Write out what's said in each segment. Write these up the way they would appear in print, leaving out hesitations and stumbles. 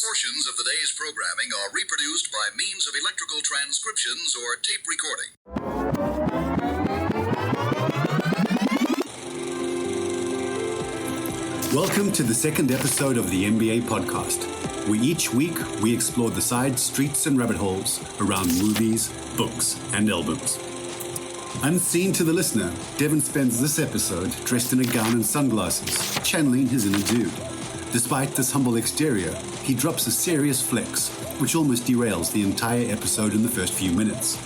Portions of the day's programming are reproduced by means of electrical transcriptions or tape recording. Welcome to the second episode of the NBA podcast, where each week we explore the side streets and rabbit holes around movies, books, and albums. Unseen to the listener, Devon spends this episode dressed in a gown and sunglasses, channeling his inner dude. Despite this humble exterior, he drops a serious flex, which almost derails the entire episode in the first few minutes.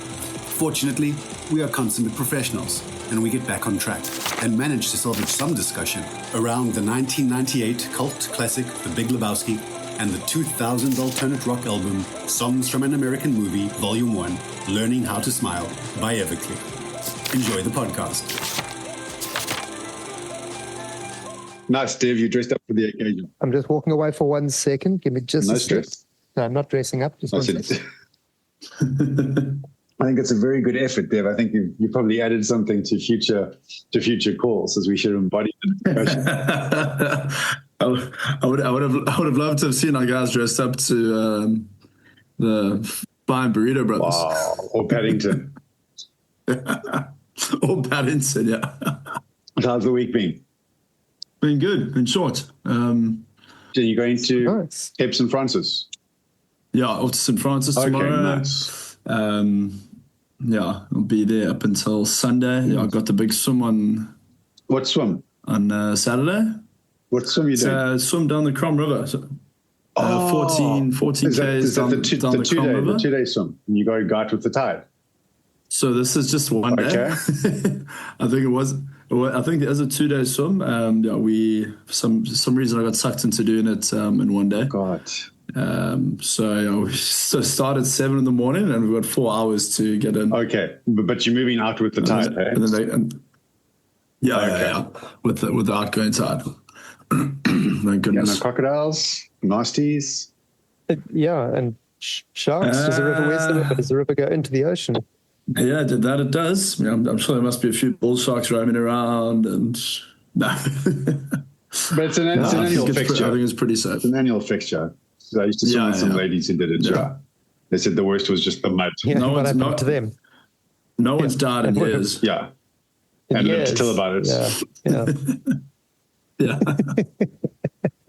Fortunately, we are consummate professionals, and we get back on track and manage to salvage some discussion around the 1998 cult classic The Big Lebowski and the 2000 alternate rock album Songs from an American Movie Volume 1, Learning How to Smile by Everclear. Enjoy the podcast. Nice, Dev. You dressed up for the occasion. I'm just walking away for 1 second. Give me just no a stress. Second. No, I'm not dressing up. Just 1 second. I think it's a very good effort, Dev. I think you probably added something to future calls, as we should embody the discussion. I would have loved to have seen our guys dressed up to the Buying Burrito Brothers. Wow. Or Paddington. Or Paddington, yeah. How's the week been? Been good, been short. Then you're going to Nice. Epsom Francis? Yeah, off to St. Francis tomorrow. Okay, nice. Yeah, I'll be there up until Sunday. Yeah, I got the big swim on What swim? Saturday. What swim you doing? Swim down the Crom River. So, 14 is Ks that down the Crom River. The 2 day swim? And you go out with the tide? So this is just one day. Okay. I think there's a 2 day swim. Yeah, for some reason I got sucked into doing it in 1 day. God. So we start at 7 in the morning and we've got 4 hours to get in. Okay, but you're moving out with the tide, eh? Yeah, with the outgoing tide. Thank Yeah, goodness. no crocodiles, nasties. Yeah, and sharks. Does the river, where's the river? Does the river go into the ocean? Yeah, that it does. Yeah, I'm sure there must be a few bull sharks roaming around and no. But it's an annual fixture. I think it's pretty safe. It's an annual fixture. So I used to swim with some ladies who did it. Yeah. They said the worst was just the mud. Yeah, what happened to them? No one's died in years. Yeah. And lived to tell about it. Yeah.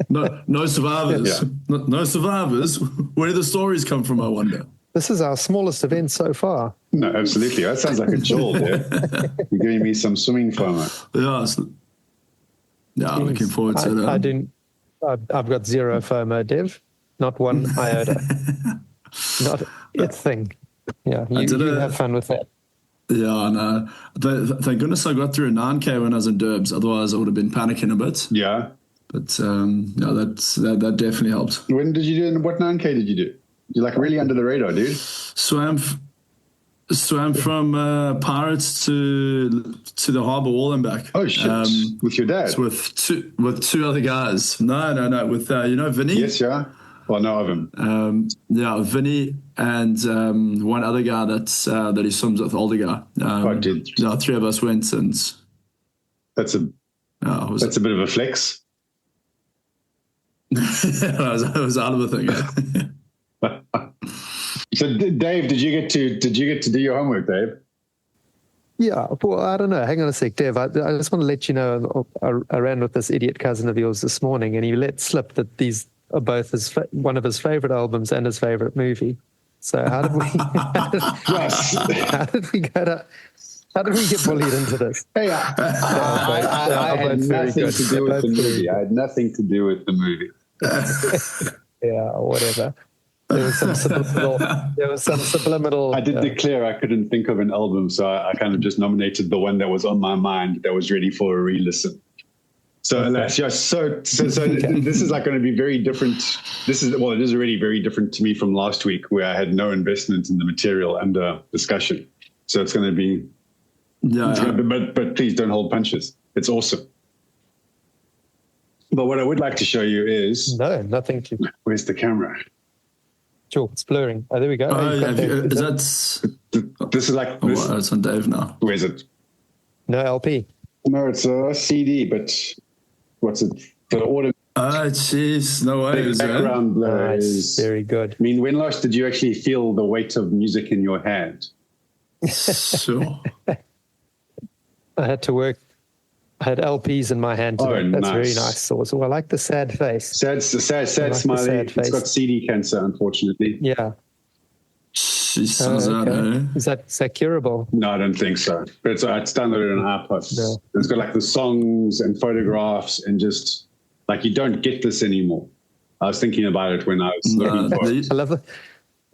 No survivors. Yeah. No survivors. Where do the stories come from, I wonder? This is our smallest event so far. No, absolutely. That sounds like a jolt there. You're giving me some swimming FOMO. Yeah, looking forward to that. I've got zero FOMO, Dev. Not one iota. Not a thing. Yeah, you have fun with that. Yeah, no. Thank goodness I got through a 9K when I was in Derbs. Otherwise, I would have been panicking a bit. Yeah. But that definitely helped. When did you do it? What 9K did you do? You're like really under the radar, dude. Swam from Pirates to the harbour wall and back. Oh shit! With your dad? With two other guys. No. With Vinny. Yes, yeah. Well, I know of him. Vinny and one other guy that he swims with, older guy. Yeah, 3 of us went, and that's a bit of a flex. I was out of the thing. Yeah. So, Dave, did you get to do your homework, Dave? Yeah, well, I don't know. Hang on a sec, Dev. I just want to let you know, I ran with this idiot cousin of yours this morning, and he let slip that these are both one of his favorite albums and his favorite movie. So how did we get bullied into this? Hey, I had nothing to do with the movie. I had nothing to do with the movie. Yeah, whatever. There was some subliminal. I did declare I couldn't think of an album, so I kind of just nominated the one that was on my mind that was ready for a re-listen. So that's just so this is like going to be very different. It is already very different to me from last week, where I had no investment in the material under discussion. So it's going to be, but please don't hold punches. It's awesome. But what I would like to show you is nothing to. Where's the camera? Sure, it's blurring. Oh, there we go. This is like this. It's on Dave now. Where is it? No LP. No, it's a CD, but what's it? The Oh, jeez, no The way. background blur Nice. is Very good. I mean, when last did you actually feel the weight of music in your hand? Sure. I had to work. I had LPs in my hand today. Oh, That's very nice. nice. So I like the sad face. Sad the smiley. sad It's face. got CD cancer, unfortunately. Yeah. She sounds Okay. out, eh? Is that curable? No, I don't think so. But it's downloaded on iPod. No. It's got like the songs and photographs and just like you don't get this anymore. I was thinking about it when I was looking for it. I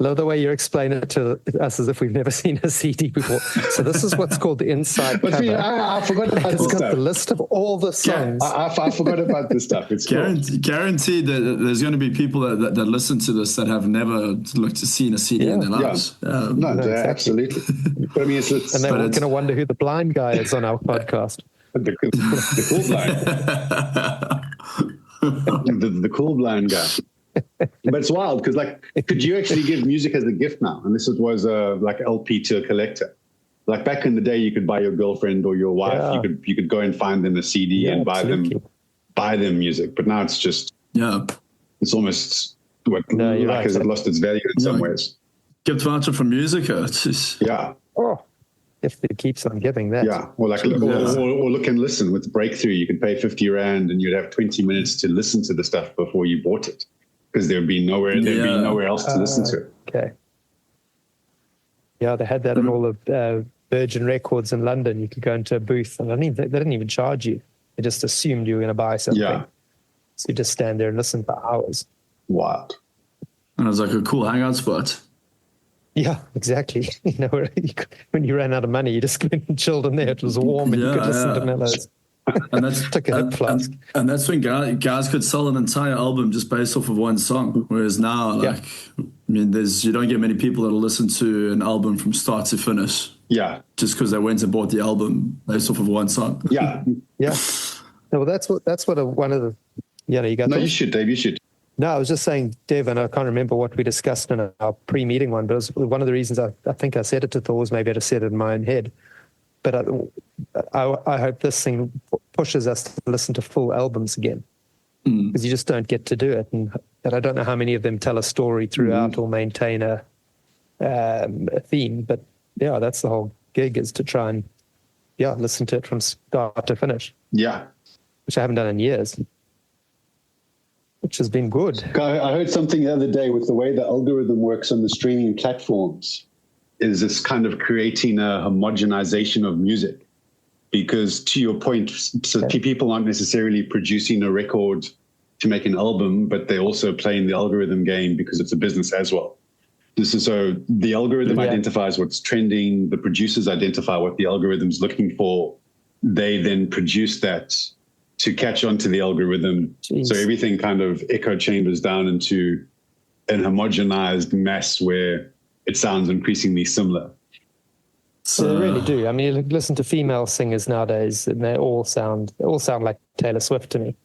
love the way you explain it to us as if we've never seen a CD before. So this is what's called the inside But cover. I forgot about It's this got stuff. the list of all the songs. I forgot about this stuff. It's cool. Guaranteed that there's going to be people that listen to this that have never seen a CD in their lives. No, exactly. absolutely. But I mean, it's And they're but going to wonder who the blind guy is on our podcast. the cool blind. The cool blind guy. But it's wild because, like, could you actually give music as a gift now? And this was like LP to a collector. Like back in the day, you could buy your girlfriend or your wife. Yeah. You could go and find them a CD and buy them music. But now it's just it's almost No, you're right. has it lost its value in some ways. Gift voucher for Musica. It's just, Yeah. Oh, if it keeps on giving that. Yeah, or like, or look and listen with Breakthrough. You could pay 50 Rand and you'd have 20 minutes to listen to the stuff before you bought it, because there'd be nowhere else to listen to it. Okay. Yeah, they had that in all of Virgin Records in London. You could go into a booth and they didn't even charge you. They just assumed you were going to buy something. Yeah. So you just stand there and listen for hours. Wild. and it was like a cool hangout spot. Yeah, exactly. You know, when you ran out of money, you just went and chilled in there. It was warm and you could listen to mellows. And that's Took a hip flask. and that's when guys could sell an entire album just based off of one song. Whereas now, like, I mean, you don't get many people that'll listen to an album from start to finish. Yeah. Just because they went and bought the album based off of one song. Yeah. Yeah. No, well, that's what one of the, you know, you got. No, you should, Dave. You should. No, I was just saying, Devon, I can't remember what we discussed in our pre-meeting one, but it was one of the reasons I think I said it to Thor was maybe I'd have said it in my own head. But I hope this thing pushes us to listen to full albums again, because you just don't get to do it. And I don't know how many of them tell a story throughout or maintain a theme. But yeah, that's the whole gig, is to try and listen to it from start to finish. Yeah. Which I haven't done in years, which has been good. I heard something the other day with the way the algorithm works on the streaming platforms is this kind of creating a homogenization of music. Because to your point, so people aren't necessarily producing a record to make an album, but they're also playing the algorithm game because it's a business as well. So the algorithm identifies what's trending, the producers identify what the algorithm's looking for, they then produce that to catch on to the algorithm. Jeez. So everything kind of echo chambers down into an homogenized mess where it sounds increasingly similar. So they really do. I mean, you listen to female singers nowadays, and they all sound like Taylor Swift to me.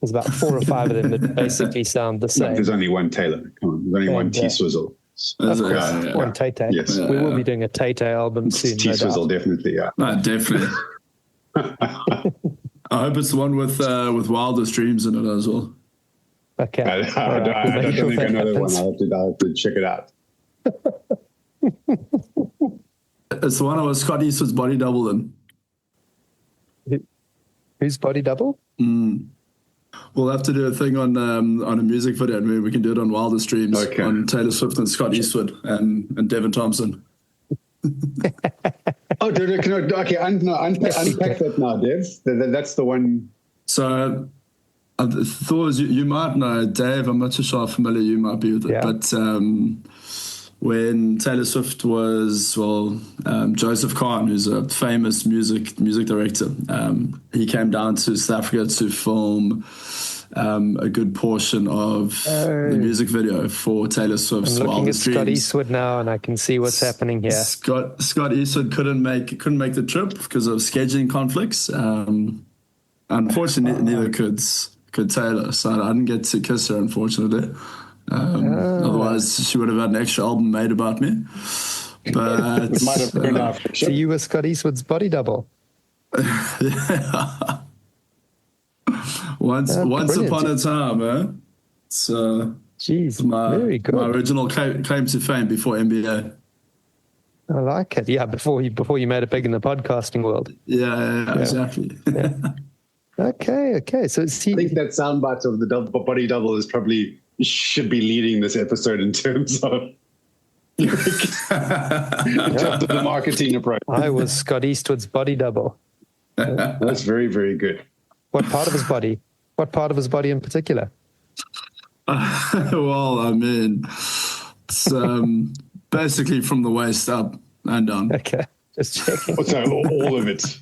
There's about 4 or 5 of them that basically sound the same. No, there's only one Taylor. Come on, there's only one T-Swizzle. Of course, one Tay-Tay. Yes. We will be doing a Tay-Tay album soon. T-Swizzle, definitely, yeah. No, definitely. I hope it's the one with Wildest Dreams in it as well. Okay. I don't think I know that one. I'll have to check it out. It's the one with Scott Eastwood's body double in. Whose body double? We'll have to do a thing on a music video, and we can do it on Wildest Dreams on Taylor Swift and Scott Eastwood and Devon Thompson. Oh, dude, okay, unpack that now, Dev. That's the one. So I thought you might know, Dave, I'm not too sure how familiar you might be with it, but when Taylor Swift was, Joseph Kahn, who's a famous music director, he came down to South Africa to film a good portion of the music video for Taylor Swift's Wildest Dreams. I'm looking at Scott Eastwood now, and I can see what's happening here. Scott Eastwood couldn't make the trip because of scheduling conflicts. Unfortunately, neither could Taylor, so I didn't get to kiss her, unfortunately. Otherwise, she would have had an extra album made about me. But it might have been after. So you were Scott Eastwood's body double. Yeah. Once brilliant. upon a time, It's Jeez, my very good. original claim to fame before NBA. I like it. Yeah, before you made it big in the podcasting world. Yeah. Exactly. Yeah. Okay. So I think that soundbite of the body double should be leading this episode in terms of the marketing approach. I was Scott Eastwood's body double. That's very, very good. What part of his body? What part of his body in particular? Well, I mean, it's basically from the waist up and down. Okay, just checking. So all of it. So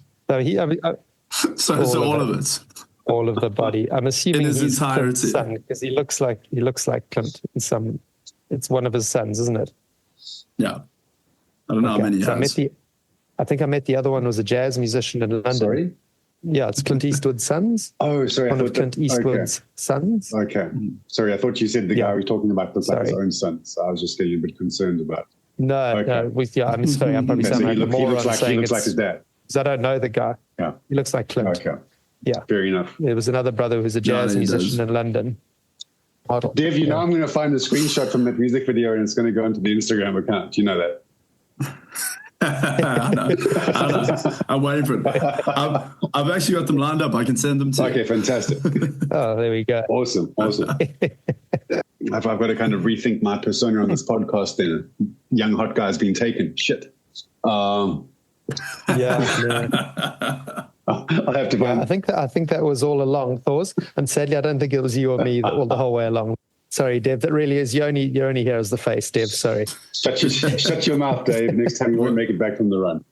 all of it. All of the body. I'm assuming in his he's entirety. Clint's son because he looks like Clint. It's one of his sons, isn't it? Yeah. I don't know how many he has. I think I met the other one was a jazz musician in London. Sorry? Yeah, it's Clint Eastwood's sons. Oh, sorry. One of Clint Eastwood's sons. Okay. Sorry, I thought you said the guy we're talking about looks like his own son. So I was just getting a bit concerned about. No. I'm sorry. I'm probably sounding like a moron saying he looks like his dad. Because I don't know the guy. Yeah. He looks like Clint. Okay. Yeah. Fair enough. There was another brother who's a jazz musician in London. Model. Dev, I'm going to find a screenshot from that music video and it's going to go into the Instagram account. You know that. I know. I'm waiting for it. I've actually got them lined up. I can send them to you. Okay, fantastic. Oh, there we go. Awesome. I've got to kind of rethink my persona on this podcast then. Young hot guy's been taken. Shit. Yeah. I'll have to find. I think that was all along, Thors. And sadly, I don't think it was you or me the whole way along. Sorry, Dev. That really is you only here as the face, Dev. Sorry. Shut your mouth, Dave. Next time you won't make it back from the run.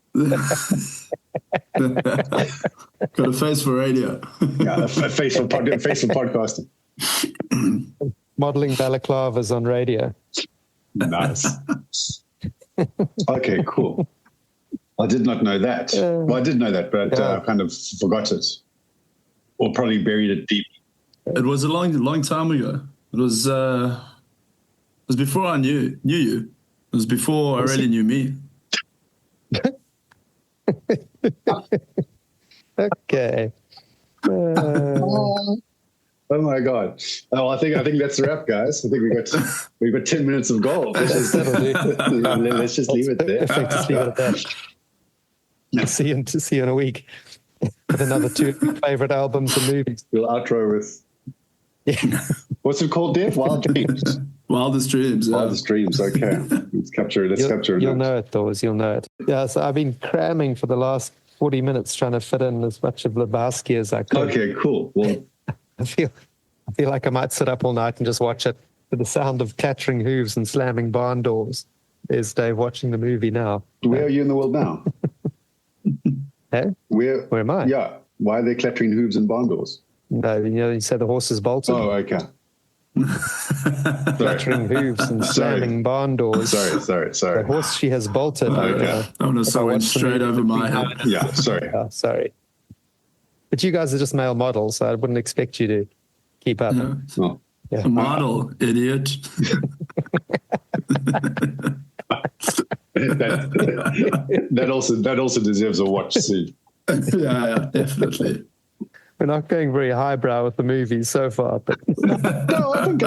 Got a face for radio. Yeah, a face for podcasting. Modeling balaclavas on radio. Nice. Okay, cool. I did not know that. Well, I did know that, but I kind of forgot it, or probably buried it deep. It was a long time ago. It was before I knew you. It was before I really knew me. Okay. Oh my God! Oh, I think that's a wrap, guys. I think we've got 10 minutes of gold. Let's just leave it there. Just leave it at that. See you in a week with another 2 favorite albums and movies. We'll outro with what's it called, Dev? Wild Dreams. Wildest Dreams. Yeah. Wildest Dreams. Okay, let's capture it. You'll know it, Thors. You'll know it. Yeah. So I've been cramming for the last 40 minutes trying to fit in as much of Lebowski as I could. Okay, cool. Well, I feel like I might sit up all night and just watch it to the sound of clattering hooves and slamming barn doors. There's Dave watching the movie now. Where are you in the world now? Hey? Where am I? Yeah. Why are they clattering hooves and barn doors? No, you said the horse is bolted. Oh, okay. Clattering hooves and slamming barn doors. Sorry. The horse she has bolted. Okay. I want to someone straight over my head. Yeah, sorry. Sorry. But you guys are just male models, so I wouldn't expect you to keep up. Yeah. Oh. Yeah. A model, idiot. that also deserves a watch soon. Yeah, definitely. We're not going very highbrow with the movies so far, but No, I think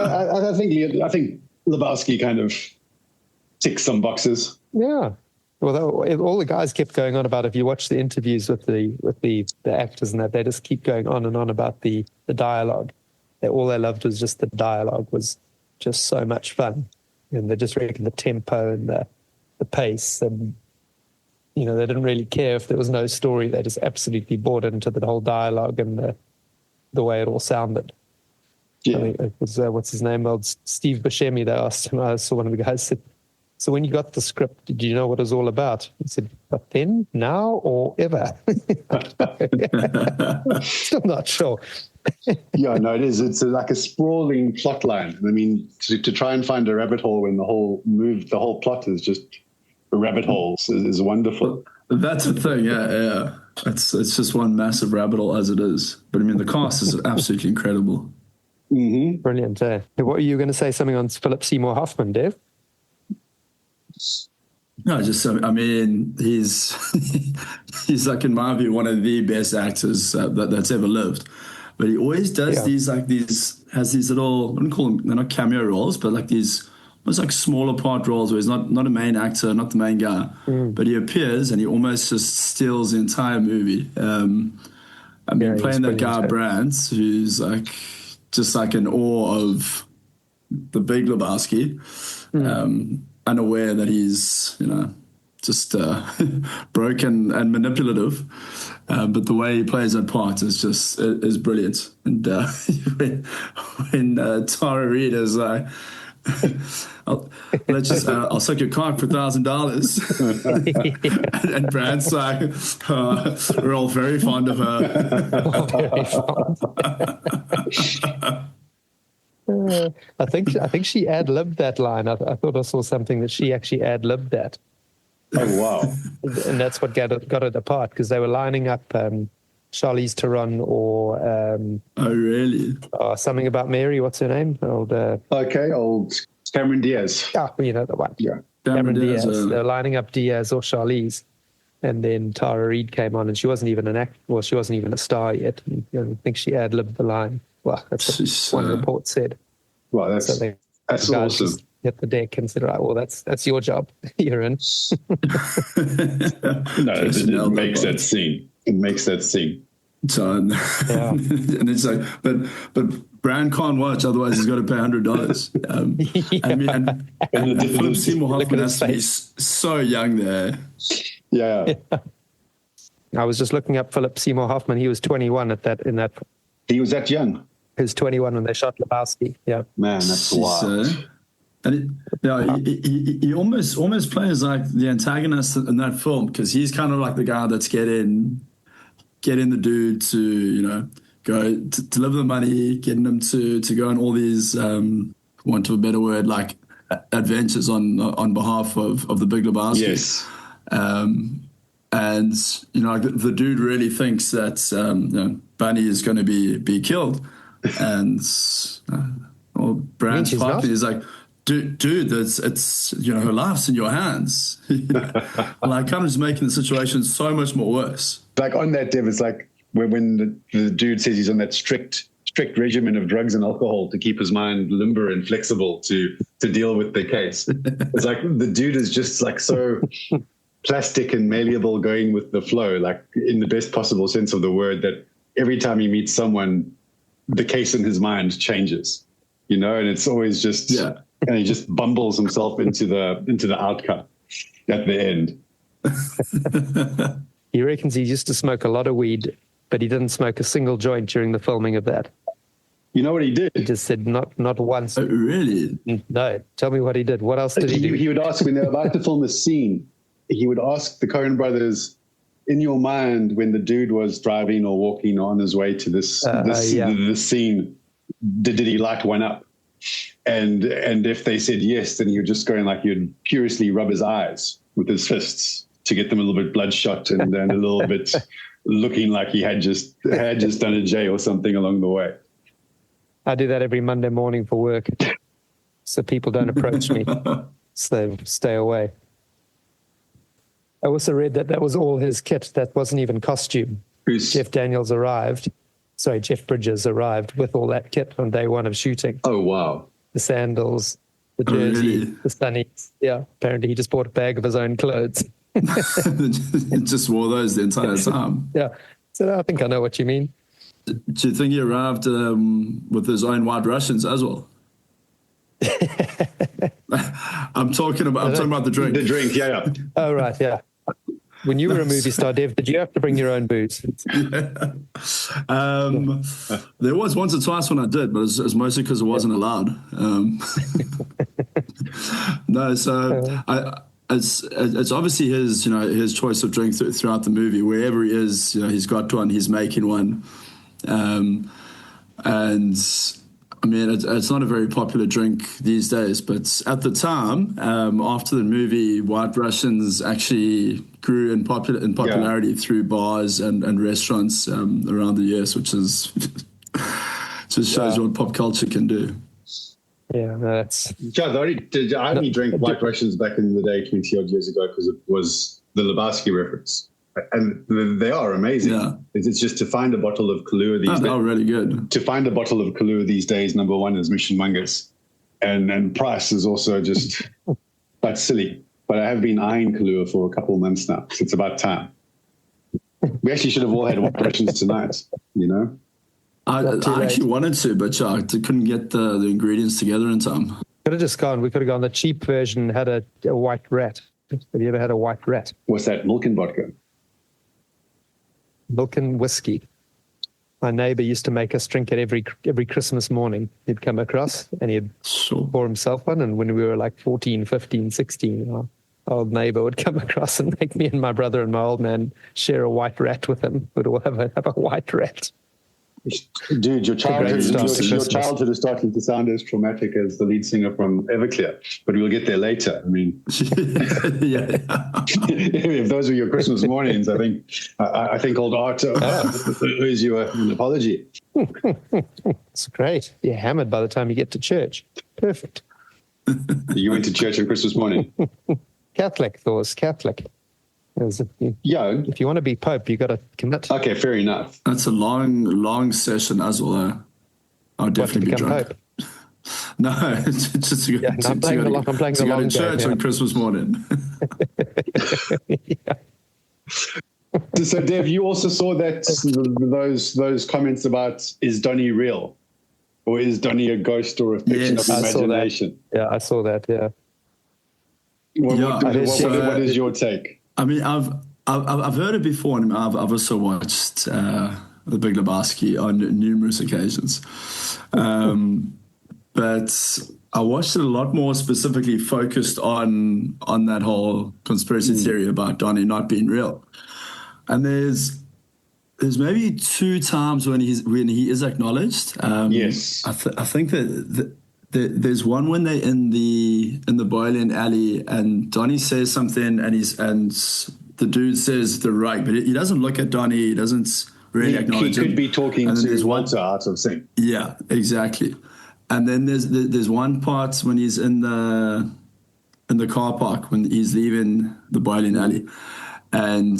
Lebowski kind of ticks some boxes. yeah. Well, all the guys kept going on about, if you watch the interviews with the actors and that, they just keep going on and on about the dialogue. All they loved was just the dialogue was just so much fun, and they just reckon the tempo and the pace, and they didn't really care if there was no story. They just absolutely bought into the whole dialogue and the way it all sounded. Yeah. I mean, it was what's his name? Well, Steve Buscemi. They asked him. I saw one of the guys said, "So when you got the script, did you know what it was all about?" He said, "But then, now, or ever?" Still not sure. Yeah, no, it is. It's like a sprawling plot line. I mean, to try and find a rabbit hole when the whole plot is just rabbit holes is wonderful. That's the thing, yeah. It's just one massive rabbit hole as it is. But I mean, the cast is absolutely incredible. Mm-hmm. Brilliant. What are you going to say? Something on Philip Seymour Hoffman, Dev? No, I mean, he's like, in my view, one of the best actors that's ever lived. but he always does these has these little, I wouldn't call them, they're not cameo roles, but like these almost like smaller part roles where he's not a main actor, not the main guy, but he appears and he almost just steals the entire movie. I mean, playing that guy Brandt, who's like just like in awe of the Big Lebowski, unaware that he's, just broken and manipulative. But the way he plays that part is brilliant. And when Tara Reid is like, I'll suck your cock for $1,000, and Brad's like, we're all very fond of her. I think she ad-libbed that line. I thought I saw something that she actually ad-libbed that. Oh, wow. And that's what got it apart, because they were lining up Charlize Theron or oh, really? Something About Mary. What's her name? Old Cameron Diaz. You know the one. Yeah. Cameron Diaz. They're lining up Diaz or Charlize, and then Tara Reid came on, and she wasn't even an act. Well, she wasn't even a star yet. And, I think she ad-libbed the line. Well, that's what one report said. Well, that's awesome. Hit the deck and said, right, well, that's your job. You're in. No, it makes that scene. It makes that scene. So, and it's like, but Brian can't watch, otherwise he's got to pay $100. I mean, and Philip Seymour Hoffman has to be so young there. Yeah. I was just looking up Philip Seymour Hoffman. He was 21 in that. He was that young. He was 21 when they shot Lebowski. Yeah. Man, that's wild. And he almost plays like the antagonist in that film, because he's kind of like the guy that's getting the dude to go to deliver the money, getting him to go on all these want of a better word, like adventures on behalf of the Big Lebowski. Yes. And the dude really thinks that Bunny is going to be killed, and Brand's partner is like, dude, it's her life's in your hands. Like, kind of just making the situation so much more worse. Like on that, Dev, it's like when the dude says he's on that strict regimen of drugs and alcohol to keep his mind limber and flexible to deal with the case. It's like the dude is just like so plastic and malleable, going with the flow, like in the best possible sense of the word, that every time he meets someone, the case in his mind changes, and it's always just, and he just bumbles himself into the outcome at the end. He reckons he used to smoke a lot of weed, but he didn't smoke a single joint during the filming of that. You know what he did? He just said not once. Oh, really? No. Tell me what he did. What else did he do? He would ask, when they were about to film a scene, he would ask the Coen brothers, in your mind, when the dude was driving or walking on his way to this scene, did he light one up? And if they said yes, then he would just go and he'd curiously rub his eyes with his fists to get them a little bit bloodshot and a little bit looking like he had just done a J or something along the way. I do that every Monday morning for work, so people don't approach me, so they stay away. I also read that was all his kit. That wasn't even costume. Jeff Bridges arrived with all that kit on day one of shooting. Oh, wow. The sandals, the jersey, the sunnies. Yeah, apparently he just bought a bag of his own clothes. Just wore those the entire time. Yeah. So I think I know what you mean. Do you think he arrived with his own White Russians as well? I'm talking about the drink. The drink, yeah. Oh, right, yeah. When you were a movie star, Dev, did you have to bring your own booze? There was once or twice when I did, but it was mostly because it wasn't allowed. No, so it's obviously his choice of drink throughout the movie. Wherever he is, he's got one, he's making one, and I mean, it's not a very popular drink these days, but at the time, after the movie, White Russians actually grew in popularity through bars and restaurants around the US, which is just shows what pop culture can do. Yeah, that's. I only drank White Russians back in the day, 20 odd years ago, because it was the Lebowski reference. and they are amazing. Yeah. It's just to find a bottle of Kahlua these days. They're really good. To find a bottle of Kahlua these days, number one is mission mongers, and price is also just quite silly. But I have been eyeing Kahlua for a couple of months now, so it's about time. We actually should have all had white Russians tonight, you know? I actually wanted to, but I couldn't get the ingredients together in time. Could have just gone. We could have gone the cheap version, had a white rat. Have you ever had a white rat? What's that? Milk and vodka? Milk and whiskey. My neighbor used to make us drink it every Christmas morning. He'd come across and he'd pour himself one. And when we were like 14, 15, 16, our old neighbor would come across and make me and my brother and my old man share a white rat with him. We'd all have a white rat. Dude, your childhood is starting to sound as traumatic as the lead singer from Everclear, but we'll get there later. I mean, yeah. If those were your Christmas mornings, I think old Art owes you an apology. It's great. You're hammered by the time you get to church. Perfect. You went to church on Christmas morning? Catholic, Thor's Catholic. If you want to be Pope, you got to commit. Okay, fair enough. That's a long session as well. I'll definitely be drunk. Pope? No, just to go to church on Christmas morning. So, Dev, you also saw that those comments about, is Donnie real, or is Donnie a ghost or a fiction of imagination? I saw that. Yeah. What is your take? I mean, I've heard it before, and I've also watched the Big Lebowski on numerous occasions. But I watched it a lot more specifically focused on that whole conspiracy theory about Donnie not being real. And there's maybe 2 times when he is acknowledged. Yes, I think that there's one when they're in the bowling alley and Donnie says something and the dude says the right, but he doesn't look at Donnie. He doesn't really acknowledge him. He could be talking to Walter out of sync. Yeah, exactly. And then there's one part when he's in the car park when he's leaving the bowling alley, and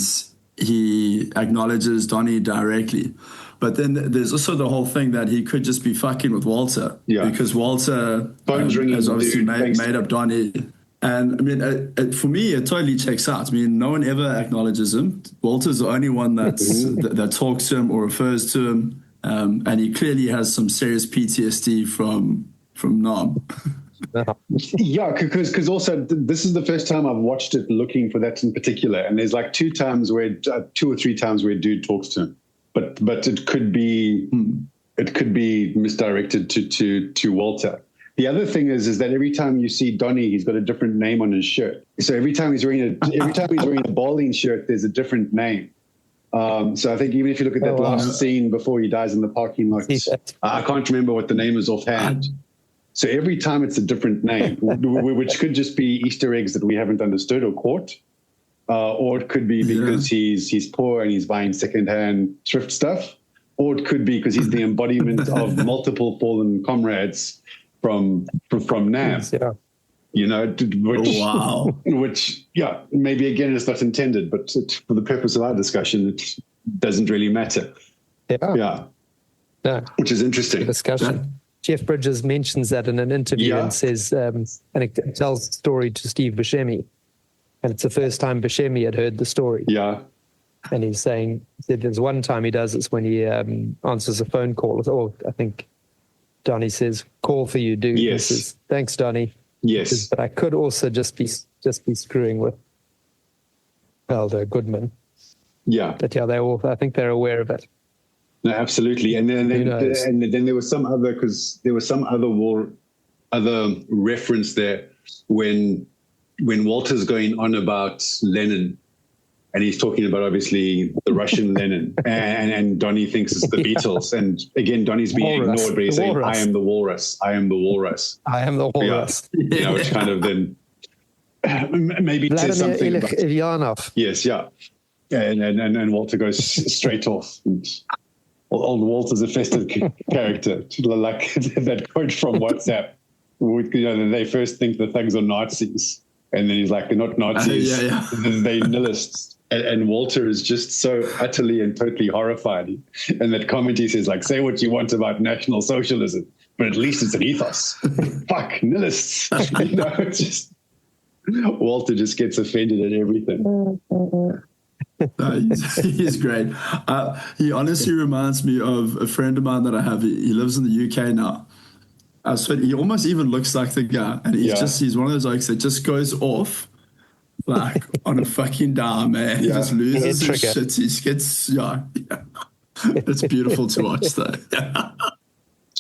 he acknowledges Donnie directly. But then there's also the whole thing that he could just be fucking with Walter, because Walter has obviously made up Donnie. And I mean, for me, it totally checks out. I mean, no one ever acknowledges him. Walter's the only one that talks to him or refers to him. And he clearly has some serious PTSD from Nam. Yeah, because also this is the first time I've watched it looking for that in particular. And there's like 2 or 3 times where dude talks to him. But it could be misdirected to Walter. The other thing is that every time you see Donnie, he's got a different name on his shirt. So every time he's wearing a bowling shirt, there's a different name. So I think even if you look at that last scene before he dies in the parking lot, I can't remember what the name is offhand. So every time it's a different name, which could just be Easter eggs that we haven't understood or caught. Or it could be because he's poor and he's buying secondhand thrift stuff. Or it could be because he's the embodiment of multiple fallen comrades from Nam. Yeah. You know, which maybe again it's not intended, but for the purpose of our discussion, it doesn't really matter. Yeah. No. Which is interesting. Discussion. Jeff Bridges mentions that in an interview and says, and it tells the story to Steve Buscemi. And it's the first time Buscemi had heard the story. Yeah. And he said there's one time he does this when he answers a phone call. Or I think Donnie says, "Call for you, dude." Yes. He says, "Thanks, Donnie." Yes. Says, but I could also just be screwing with Elder Goodman. Yeah. But I think they're aware of it. No, absolutely. And then there was some other, because there was some other reference there when Walter's going on about Lenin, and he's talking about obviously the Russian Lenin, and Donnie thinks it's the Beatles. And again, Donnie's being ignored, but he's saying, "I am the walrus. I am the walrus. I am the walrus." Yeah. You know, which kind of then maybe says something about Ilyanov. Yes, yeah. And Walter goes straight off. And old Walter's a festive character, like that quote from WhatsApp. You know, they first think the thugs are Nazis. And then he's like, they're not Nazis, they're nihilists. And Walter is just so utterly and totally horrified. And that comment he says, like, say what you want about National Socialism, but at least it's an ethos. Fuck, nihilists. You know, it's just, Walter just gets offended at everything. He's great. He honestly reminds me of a friend of mine that I have. He lives in the UK now. So he almost even looks like the guy. And he's one of those oaks that just goes off like on a fucking dime, man. He just loses his shit. He gets, It's beautiful to watch, though.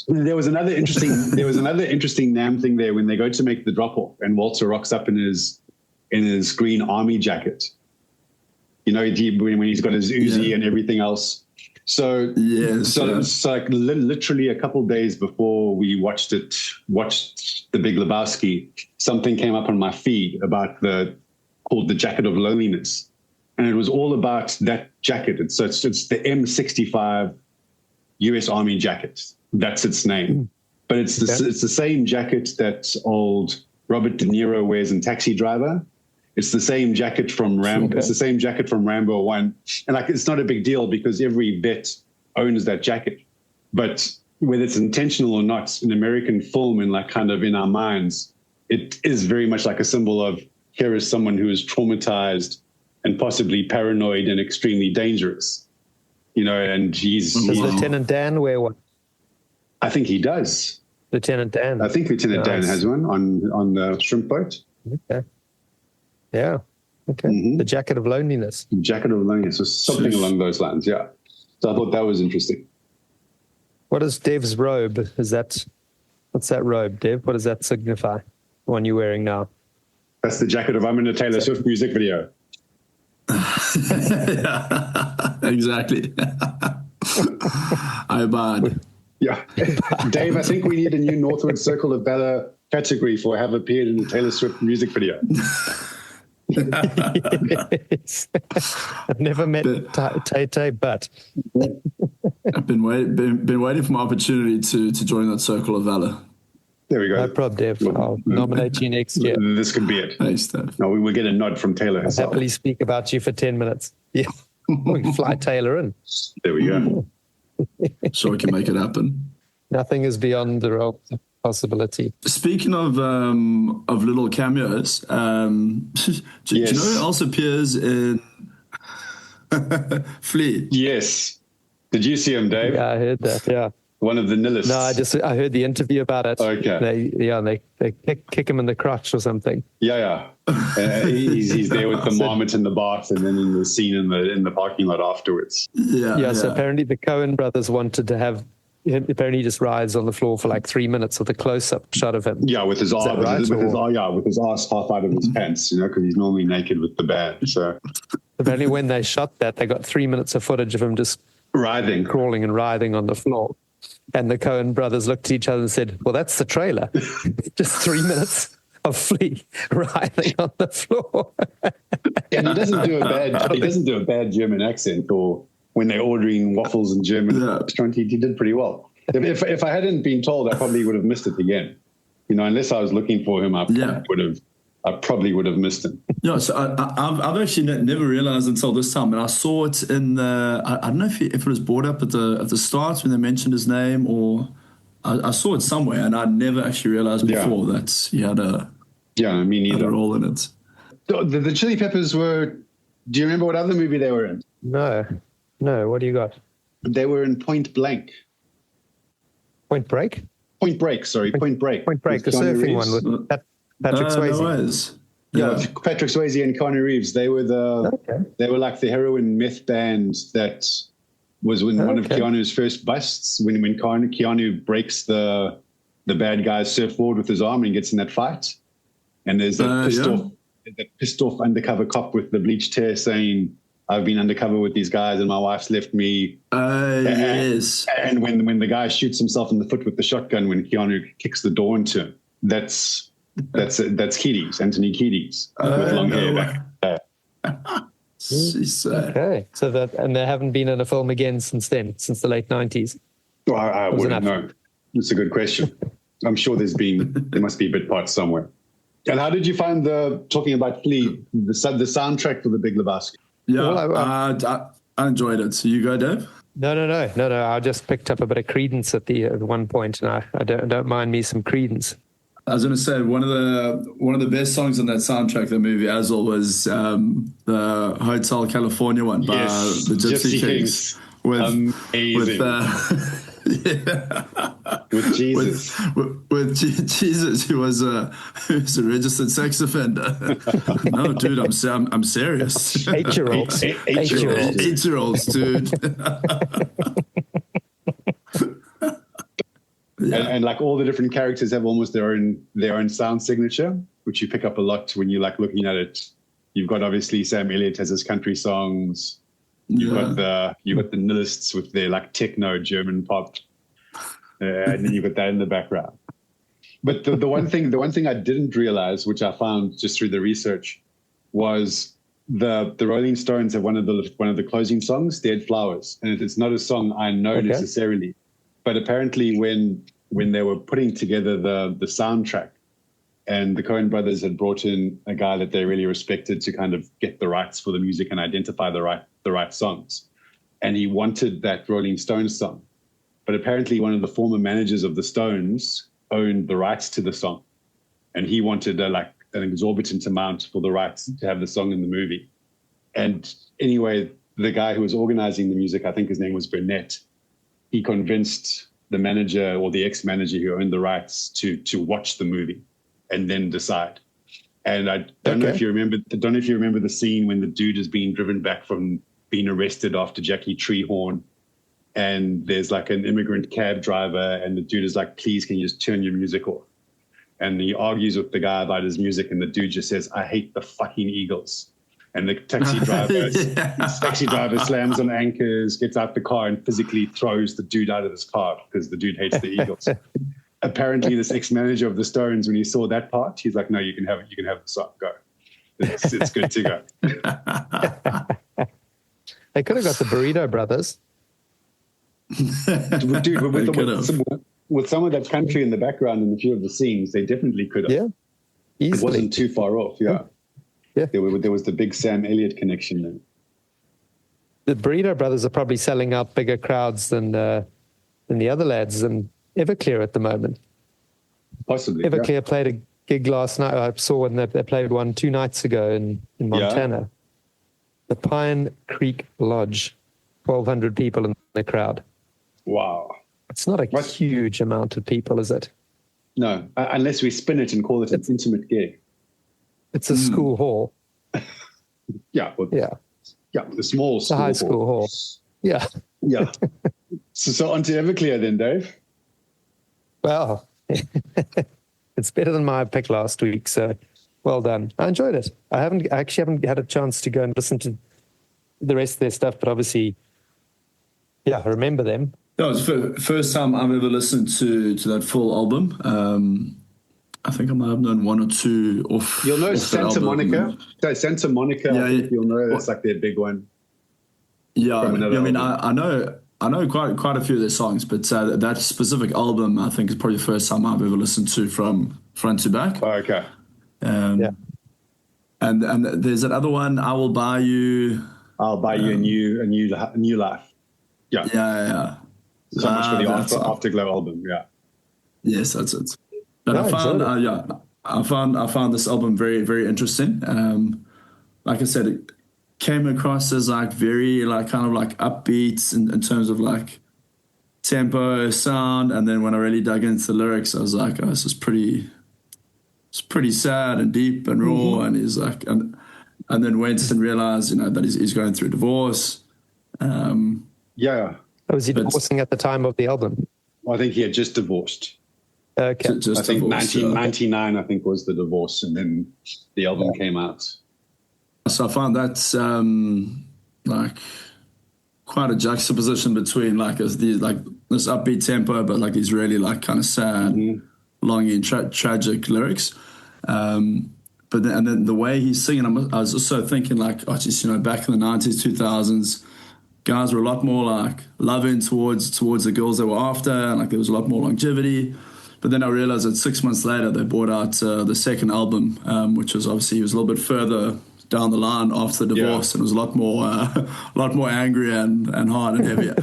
There was another interesting NAM thing there when they go to make the drop off, and Walter rocks up in his green army jacket. You know, when he's got his Uzi and everything else. So it's like literally a couple of days before we watched the Big Lebowski, something came up on my feed about called the Jacket of Loneliness, and it was all about that jacket. It's the M65 U.S. Army jacket. That's its name, but it's the same jacket that old Robert De Niro wears in Taxi Driver. It's the same jacket from Rambo. Okay. It's the same jacket from Rambo 1. And like, it's not a big deal because every vet owns that jacket. But whether it's intentional or not, in American film and like kind of in our minds, it is very much like a symbol of here is someone who is traumatized and possibly paranoid and extremely dangerous. You know, and Does Lieutenant Dan wear one? I think he does. Lieutenant Dan. I think Lieutenant Dan has one on the shrimp boat. Okay. Yeah. Okay. Mm-hmm. The Jacket of Loneliness. Jacket of Loneliness, or something along those lines. Yeah. So I thought that was interesting. What is Dev's robe? What's that robe, Dev? What does that signify? The one you're wearing now? That's the jacket of I'm in a Taylor Swift music video. Exactly. I bad. Yeah. Dave, I think we need a new Northwood Circle of Valor category for have appeared in the Taylor Swift music video. I've never met Tay, but I've been waiting for my opportunity to join that circle of valor. There we go. No problem, Dev. I'll nominate you next year. This could be it. Thanks, Dave. No, we will get a nod from Taylor herself. I'll happily speak about you for 10 minutes. Yeah, we can fly Taylor in. There we go. Sure, we can make it happen. Nothing is beyond the realm of possibility. Speaking of little cameos, do you know who else appears in Flea? Yes. Did you see him, Dave? Yeah, I heard that. Yeah. One of the nihilists. No, I heard the interview about it. Okay. They kick him in the crotch or something. Yeah. He's there with the marmot in the bath, and then in the scene in the parking lot afterwards. Yeah. So apparently the Coen brothers wanted to have. Apparently he just rides on the floor for like 3 minutes with a close-up shot of him. Yeah, with his arm, with his ass half out of his pants, you know, because he's normally naked with the band. So apparently when they shot that, they got 3 minutes of footage of him just crawling and writhing on the floor. And the Coen brothers looked at each other and said, "Well, that's the trailer. Just 3 minutes of Flea writhing on the floor." And he doesn't do a bad German accent, or when they're ordering waffles in German restaurant, he did pretty well. If I hadn't been told, I probably would have missed it again. You know, unless I was looking for him, I probably would have missed him. Yeah, so I've actually never realized until this time, and I saw it in I don't know if it was brought up at the start when they mentioned his name, or I saw it somewhere, and I never actually realized before that he had me neither. Role in it. The Chili Peppers were. Do you remember what other movie they were in? No. What do you got? They were in Point Blank. Point Break? Point Break, sorry. Point Break. Point Break, the surfing one with Patrick Swayze. Patrick Swayze and Keanu Reeves. They were they were like the heroin meth band that was one of Keanu's first busts when Keanu breaks the bad guy's surfboard with his arm and gets in that fight. And there's that pissed off undercover cop with the bleached hair saying, "I've been undercover with these guys and my wife's left me." Yes. And when the guy shoots himself in the foot with the shotgun when Keanu kicks the door into him, that's Kiedis, Anthony Kiedis, with long hair back. Okay. So and they haven't been in a film again since then, since the late 90s. Well, I wouldn't know. It's a good question. I'm sure there must be bit parts somewhere. And how did you find talking about Flea, the soundtrack for the Big Lebowski? Yeah, Well, I enjoyed it. So you go, Dave? No. I just picked up a bit of Credence at one point, and I don't mind me some Credence. I was going to say one of the best songs on that soundtrack, the movie as well, was the Hotel California one by the Gypsy Kings. With Jesus. With Jesus, who was a registered sex offender. No, dude, I'm serious. 8-year-olds. 8-year-olds, dude. Yeah. And like all the different characters have almost their own sound signature, which you pick up a lot when you like looking at it. You've got obviously Sam Elliott has his country songs. You've got the Nihilists with their like techno German pop, and then you've got that in the background. But the one thing I didn't realize, which I found just through the research, was the Rolling Stones have one of the closing songs, "Dead Flowers," and it's not a song I know necessarily, but apparently when they were putting together the soundtrack, and the Coen brothers had brought in a guy that they really respected to kind of get the rights for the music and identify the right songs. And he wanted that Rolling Stones song. But apparently one of the former managers of the Stones owned the rights to the song. And he wanted an exorbitant amount for the rights to have the song in the movie. And anyway, the guy who was organizing the music, I think his name was Burnett, he convinced the manager or the ex-manager who owned the rights to watch the movie and then decide. And I don't know if you remember the scene when the dude is being driven back from being arrested after Jackie Treehorn, and there's like an immigrant cab driver, and the dude is like, "Please, can you just turn your music off?" And he argues with the guy about his music, and the dude just says, "I hate the fucking Eagles." And the taxi driver slams on anchors, gets out the car, and physically throws the dude out of his car because the dude hates the Eagles. Apparently, this ex-manager of the Stones, when he saw that part, he's like, "No, you can have it. You can have the song. Go. It's good to go." They could have got the Burrito Brothers. Dude, with some of that country in the background and a few of the scenes, they definitely could have. Yeah, easily. It wasn't too far off. Yeah. Yeah. There was the big Sam Elliott connection there. The Burrito Brothers are probably selling out bigger crowds than the other lads and Everclear at the moment. Possibly. Everclear played a gig last night. I saw when they played one 2 nights ago in Montana. Yeah. The Pine Creek Lodge, 1,200 people in the crowd. Wow. It's not a huge amount of people, is it? No, unless we spin it and call it an intimate gig. It's a school hall. Yeah. The small school high school hall. Yeah. Yeah. So on to Everclear then, Dave. Well, it's better than my pick last week, so well done. I enjoyed it. I actually haven't had a chance to go and listen to the rest of their stuff, but obviously, I remember them. That was the first time I've ever listened to that full album. I think I might have known one or two off. You'll know off Santa Monica. Santa Monica, you'll know that's like their big one. Yeah, I mean, I know quite a few of their songs, but that specific album, I think, is probably the first time I've ever listened to from front to back. Oh, okay. And there's that other one, "I Will Buy You." I'll buy you a new life. Yeah. Yeah. So much for the Afterglow album. Yeah. Yes, that's it. But I found this album very, very interesting. Like I said, it came across as like very like kind of like upbeats in terms of like tempo, sound, and then when I really dug into the lyrics, I was like, "Oh, this is pretty sad and deep and raw." And he's like, and then went and realized, that he's going through a divorce. Was he divorcing at the time of the album? I think he had just divorced. Okay. I think 1999, I think, was the divorce, and then the album came out. So I found that's like quite a juxtaposition between like this upbeat tempo, but like these really like kind of sad, longing, tragic lyrics. But then the way he's singing, I was also thinking like, back in the 90s, 2000s, guys were a lot more like loving towards the girls they were after, and like there was a lot more longevity. But then I realized that 6 months later, they brought out the second album, which was obviously, he was a little bit further down the line after the divorce, and it was a lot more angry and hard and heavier.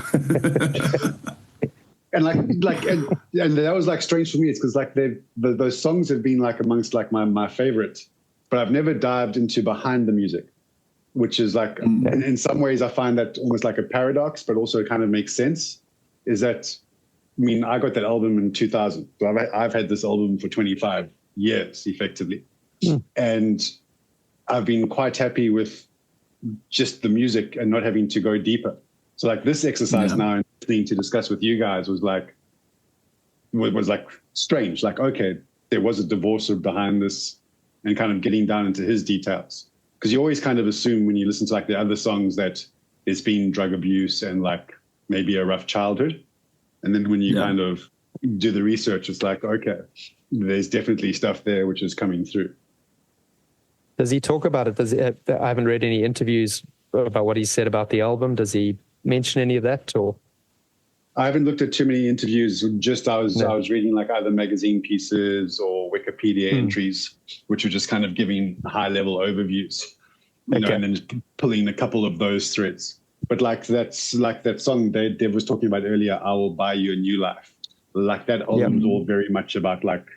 And and that was like strange for me. It's because like those songs have been like amongst like my favorite, but I've never dived into behind the music, which is like in some ways I find that almost like a paradox, but also kind of makes sense. Is that, I mean, I got that album in 2000, so I've had this album for 25 years effectively, and I've been quite happy with just the music and not having to go deeper. So like this exercise now and listening to discuss with you guys was like strange. Like, okay, there was a divorce behind this, and kind of getting down into his details. Because you always kind of assume when you listen to like the other songs that there's been drug abuse and like maybe a rough childhood. And then when you kind of do the research, it's like, okay, there's definitely stuff there which is coming through. Does he talk about it? I haven't read any interviews about what he said about the album. Does he mention any of that? Or I haven't looked at too many interviews. Just I was reading like either magazine pieces or Wikipedia entries, which were just kind of giving high level overviews, you know, and then pulling a couple of those threads. But like that's like that song Dev was talking about earlier, I Will Buy You a New Life. Like that album is all very much about like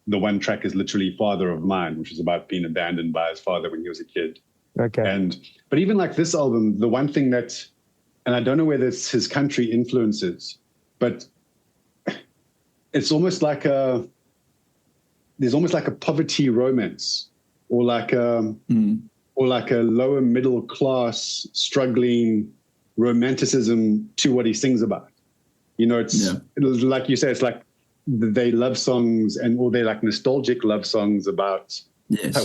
the one track is literally Father of Mine, which is about being abandoned by his father when he was a kid. Okay. But even like this album, the one thing that, and I don't know whether it's his country influences, but it's almost like there's almost like a poverty romance, or like a lower middle class struggling romanticism to what he sings about. You know, it's like you say, it's like they love songs or they're like nostalgic love songs about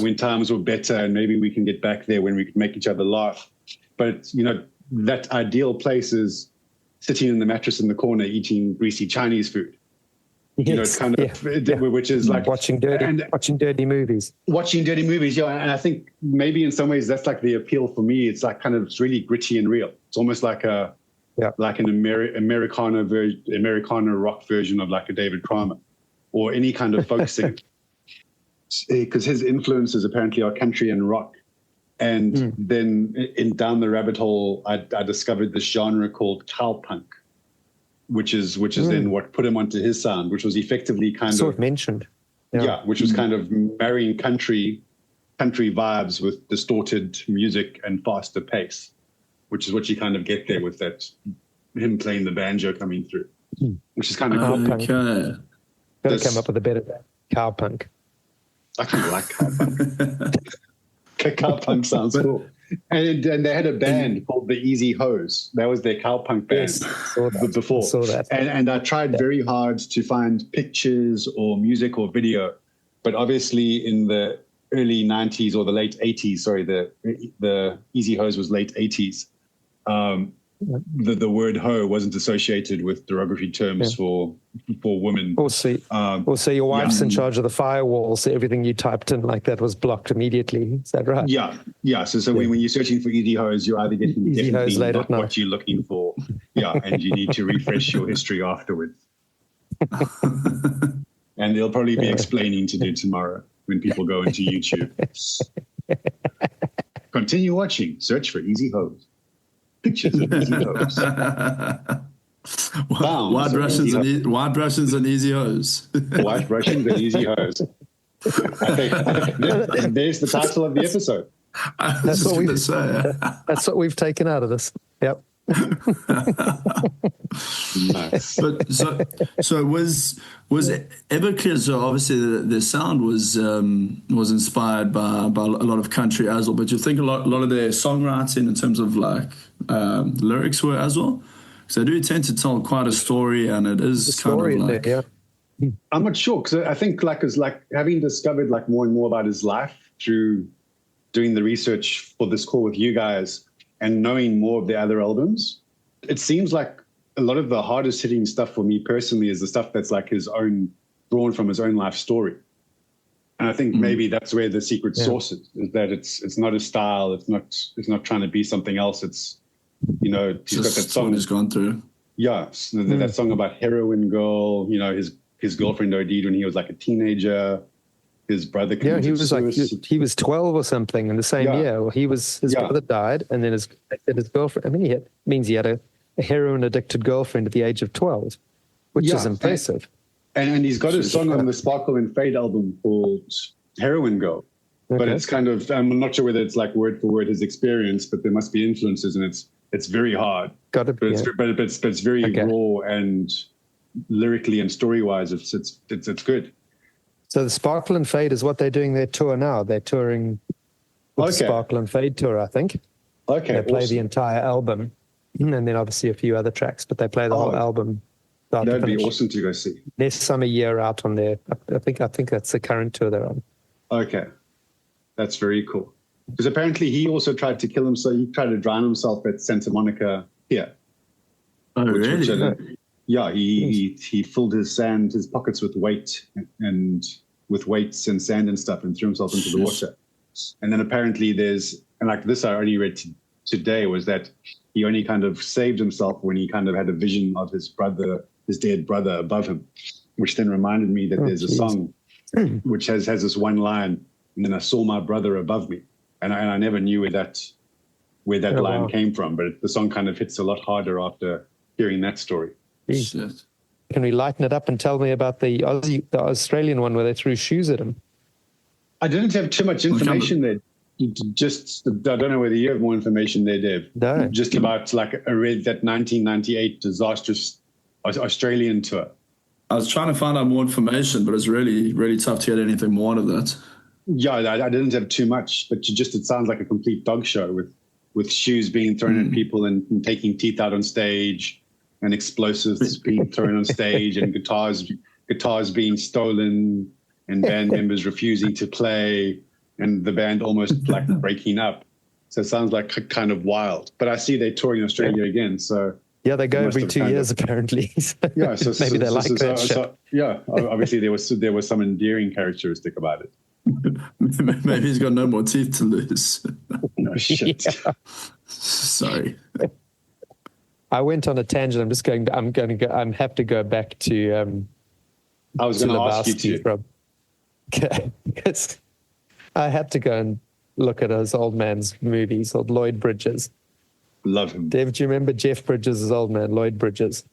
when times were better and maybe we can get back there when we could make each other laugh. But, you know, that ideal place is sitting in the mattress in the corner eating greasy Chinese food. Yes, you know, it's kind of, which is like watching dirty movies. Watching dirty movies, yeah. And I think maybe in some ways that's like the appeal for me. It's like kind of, it's really gritty and real. It's almost like like an Americana rock version of like a David Kramer or any kind of folk singer. Because his influences apparently are country and rock. And then down the rabbit hole, I discovered this genre called cowpunk, which is then what put him onto his sound, which was effectively kind of mentioned. Which was kind of marrying country vibes with distorted music and faster pace, which is what you kind of get there with that him playing the banjo coming through, which is kind of cool. Okay. Gotta come up with a better cowpunk. I kind of like cowpunk. Cowpunk sounds cool. And they had a band called the Easy Hose. That was their cowpunk band before. Saw that. And I tried very hard to find pictures or music or video, but obviously in the early 90s or the late 80s, sorry, the Easy Hose was late 80s. The word hoe wasn't associated with derogatory terms for women. Also your wife's in charge of the firewall, so everything you typed in like that was blocked immediately. Is that right? Yeah. So when you're searching for Easy Hose, you're either getting definitely not what you're looking for. And you need to refresh your history afterwards. And they'll probably be explaining to do tomorrow when people go into YouTube. Continue watching. Search for Easy Hose. Pictures of Easy Hose. White Russians and Easy Hose. White Russians and Easy Hose. I think there's the title of the episode. That's what we've taken out of this. Yep. Nice. But so was Everclear? So obviously the sound was inspired by a lot of country as well. But you think a lot of their songwriting in terms of like lyrics were as well. So they do tend to tell quite a story, and it is kind of like there, I'm not sure because I think like having discovered like more and more about his life through doing the research for this call with you guys and knowing more of the other albums, it seems like a lot of the hardest hitting stuff for me personally is the stuff that's like his own, drawn from his own life story. And I think maybe that's where the secret sauce is that it's not a style. It's not trying to be something else. It's, you know, he's got that song he's gone through. Yeah. That song about Heroin Girl, you know, his his girlfriend OD'd when he was like a teenager. His brother committed he was suicide. he was 12 or something in the same year. Well, his brother died, and then his girlfriend. I mean, he had a heroin addicted girlfriend at the age of 12, which is impressive. And he's got a song on the Sparkle and Fade album called Heroin Girl. Okay. But it's kind of, I'm not sure whether it's like word for word his experience, but there must be influences, and it's very hard. But it's very raw, and lyrically and story wise, it's good. So the Sparkle and Fade is what they're doing their tour now. They're touring with the Sparkle and Fade tour, I think. Okay. They play the entire album, and then obviously a few other tracks, but they play the whole album. That'd be awesome to go see. There's some a year out on there. I think that's the current tour they're on. Okay. That's very cool. Because apparently he also tried to kill himself. He tried to drown himself at Santa Monica here. Oh, really? He filled his pockets with weights and sand and stuff, and threw himself into the water. And then apparently and like this I only read today, was that he only kind of saved himself when he kind of had a vision of his dead brother above him, which then reminded me that there's a song which has this one line, and then I saw my brother above me, and I never knew where that line came from, but the song kind of hits a lot harder after hearing that story. Shit. Can we lighten it up and tell me about the Australian one where they threw shoes at him? I didn't have too much information there. Just, I don't know whether you have more information there, Dev. No. Just about, like, I read that 1998 disastrous Australian tour. I was trying to find out more information, but it's really, really tough to get anything more out of that. Yeah, I didn't have too much, but it sounds like a complete dog show with shoes being thrown at people and taking teeth out on stage, and explosives being thrown on stage, and guitars being stolen, and band members refusing to play, and the band almost like breaking up. So it sounds like kind of wild. But I see they're touring Australia again. So yeah, they go every 2 years apparently. Yeah, so maybe they like that shit. So, yeah, obviously there was some endearing characteristic about it. Maybe he's got no more teeth to lose. No shit. Yeah. Sorry. I went on a tangent. I'm have to go back to. I was going to ask you to. Because I had to go and look at his old man's movies, old Lloyd Bridges. Love him. Dave, do you remember Jeff Bridges' old man, Lloyd Bridges?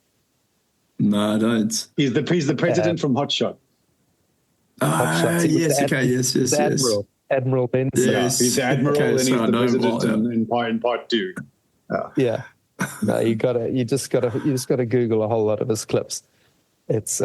No, I don't. He's the president from Hot Shot. Yes. Admiral Benson. Yes. He's the admiral, and he's the president in part two. Yeah. No, you just gotta Google a whole lot of his clips. It's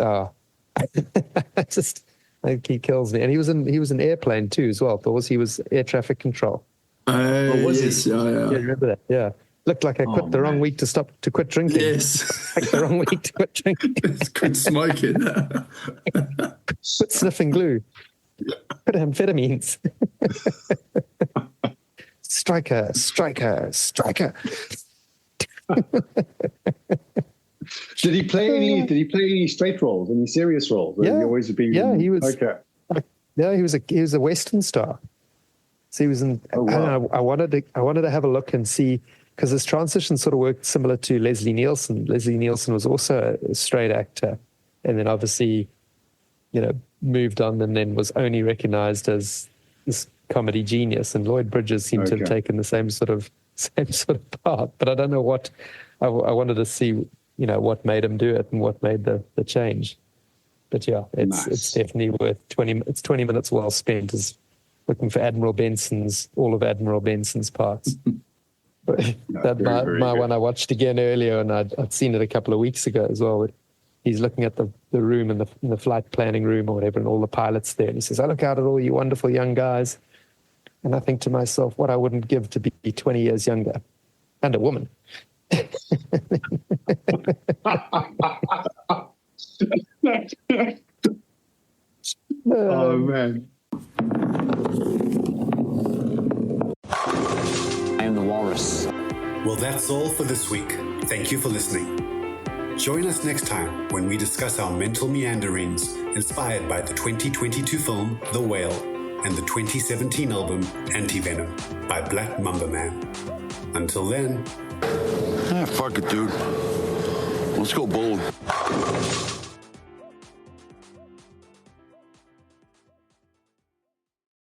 he kills me. And he was in Airplane too as well. He was air traffic control. Yes, yeah. Yeah, remember that? Yeah. Looked like I quit the wrong week to quit drinking. Yes. Like the wrong week to quit drinking. Quit smoking. Quit sniffing glue. Quit amphetamines. Striker. Did he play any straight roles, any serious roles? Yeah. He was okay. Yeah, he was a Western star. So he was in. Oh, wow. I don't know, I wanted to have a look and see, because his transition sort of worked similar to Leslie Nielsen. Leslie Nielsen was also a straight actor, and then obviously, moved on, and then was only recognized as this comedy genius. And Lloyd Bridges seemed to have taken the same sort of path. But I don't know what. I wanted to see, what made him do it and what made the change. But yeah, it's definitely worth 20. It's 20 minutes well spent as looking for all of Admiral Benson's parts. But my one I watched again earlier, and I'd seen it a couple of weeks ago as well. He's looking at the room in the flight planning room or whatever, and all the pilots there. And he says, "I look out at all you wonderful young guys." And I think to myself, what I wouldn't give to be 20 years younger, and a woman. Oh man. I am the walrus. Well, that's all for this week. Thank you for listening. Join us next time when we discuss our mental meanderings inspired by the 2022 film The Whale and the 2017 album Anti-Venom by Black Mamba Man. Until then... Fuck it, dude. Let's go bold.